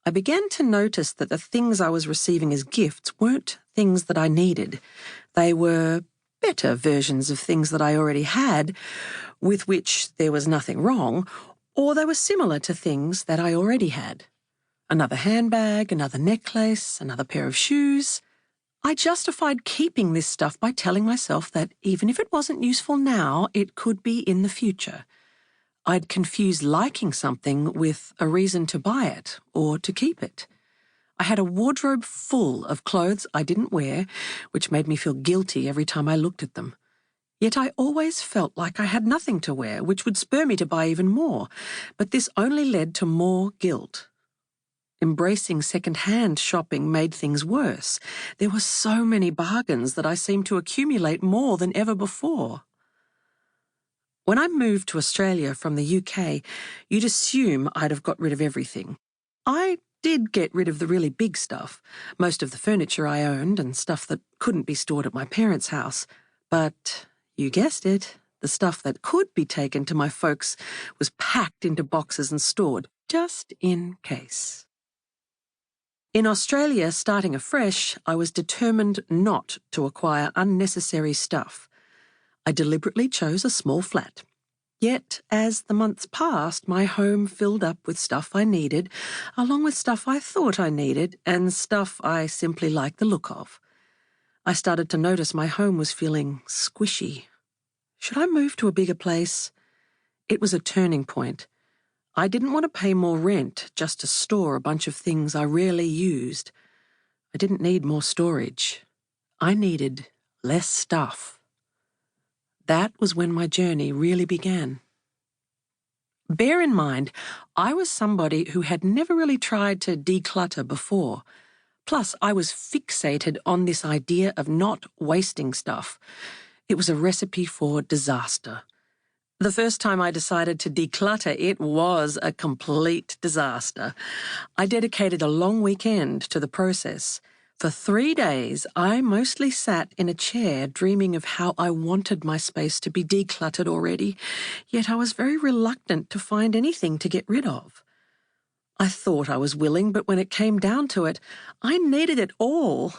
I began to notice that the things I was receiving as gifts weren't things that I needed. They were better versions of things that I already had, with which there was nothing wrong, or they were similar to things that I already had. Another handbag, another necklace, another pair of shoes. I justified keeping this stuff by telling myself that even if it wasn't useful now, it could be in the future. I'd confused liking something with a reason to buy it or to keep it. I had a wardrobe full of clothes I didn't wear, which made me feel guilty every time I looked at them. Yet I always felt like I had nothing to wear, which would spur me to buy even more, but this only led to more guilt. Embracing second-hand shopping made things worse. There were so many bargains that I seemed to accumulate more than ever before. When I moved to Australia from the UK, you'd assume I'd have got rid of everything. I did get rid of the really big stuff, most of the furniture I owned and stuff that couldn't be stored at my parents' house. But, you guessed it, the stuff that could be taken to my folks was packed into boxes and stored, just in case. In Australia, starting afresh, I was determined not to acquire unnecessary stuff. I deliberately chose a small flat. Yet, as the months passed, my home filled up with stuff I needed, along with stuff I thought I needed, and stuff I simply liked the look of. I started to notice my home was feeling squishy. Should I move to a bigger place? It was a turning point. I didn't want to pay more rent just to store a bunch of things I rarely used. I didn't need more storage. I needed less stuff. That was when my journey really began. Bear in mind, I was somebody who had never really tried to declutter before. Plus, I was fixated on this idea of not wasting stuff. It was a recipe for disaster. The first time I decided to declutter, it was a complete disaster. I dedicated a long weekend to the process. For 3 days, I mostly sat in a chair dreaming of how I wanted my space to be decluttered already, yet I was very reluctant to find anything to get rid of. I thought I was willing, but when it came down to it, I needed it all.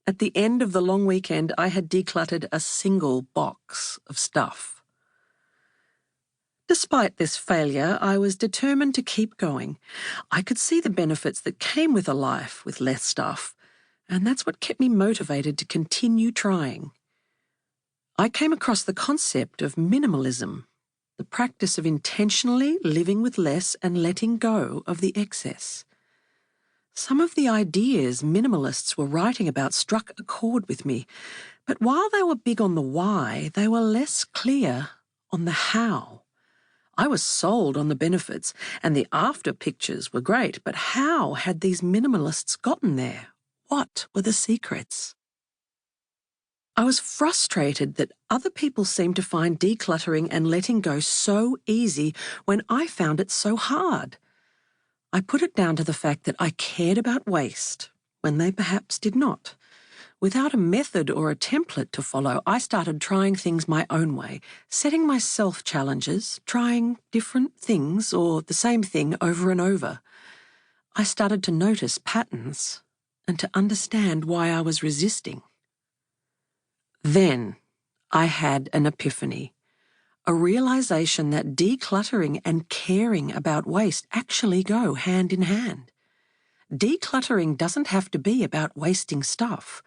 At the end of the long weekend, I had decluttered a single box of stuff. Despite this failure, I was determined to keep going. I could see the benefits that came with a life with less stuff, and that's what kept me motivated to continue trying. I came across the concept of minimalism, the practice of intentionally living with less and letting go of the excess. Some of the ideas minimalists were writing about struck a chord with me, but while they were big on the why, they were less clear on the how. I was sold on the benefits, and the after pictures were great, but how had these minimalists gotten there? What were the secrets? I was frustrated that other people seemed to find decluttering and letting go so easy when I found it so hard. I put it down to the fact that I cared about waste when they perhaps did not. Without a method or a template to follow, I started trying things my own way, setting myself challenges, trying different things or the same thing over and over. I started to notice patterns and to understand why I was resisting. Then I had an epiphany, a realization that decluttering and caring about waste actually go hand in hand. Decluttering doesn't have to be about wasting stuff.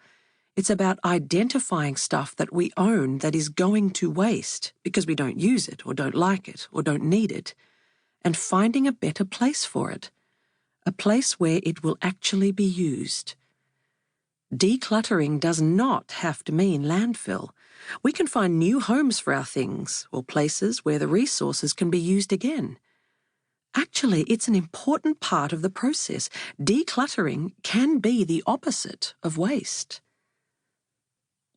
It's about identifying stuff that we own that is going to waste because we don't use it or don't like it or don't need it, and finding a better place for it, a place where it will actually be used. Decluttering does not have to mean landfill. We can find new homes for our things or places where the resources can be used again. Actually, it's an important part of the process. Decluttering can be the opposite of waste.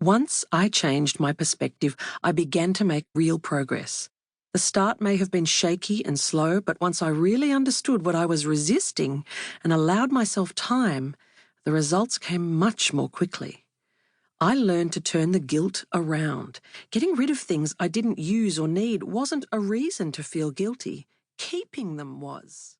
Once I changed my perspective, I began to make real progress. The start may have been shaky and slow, but once I really understood what I was resisting and allowed myself time, the results came much more quickly. I learned to turn the guilt around. Getting rid of things I didn't use or need wasn't a reason to feel guilty. Keeping them was.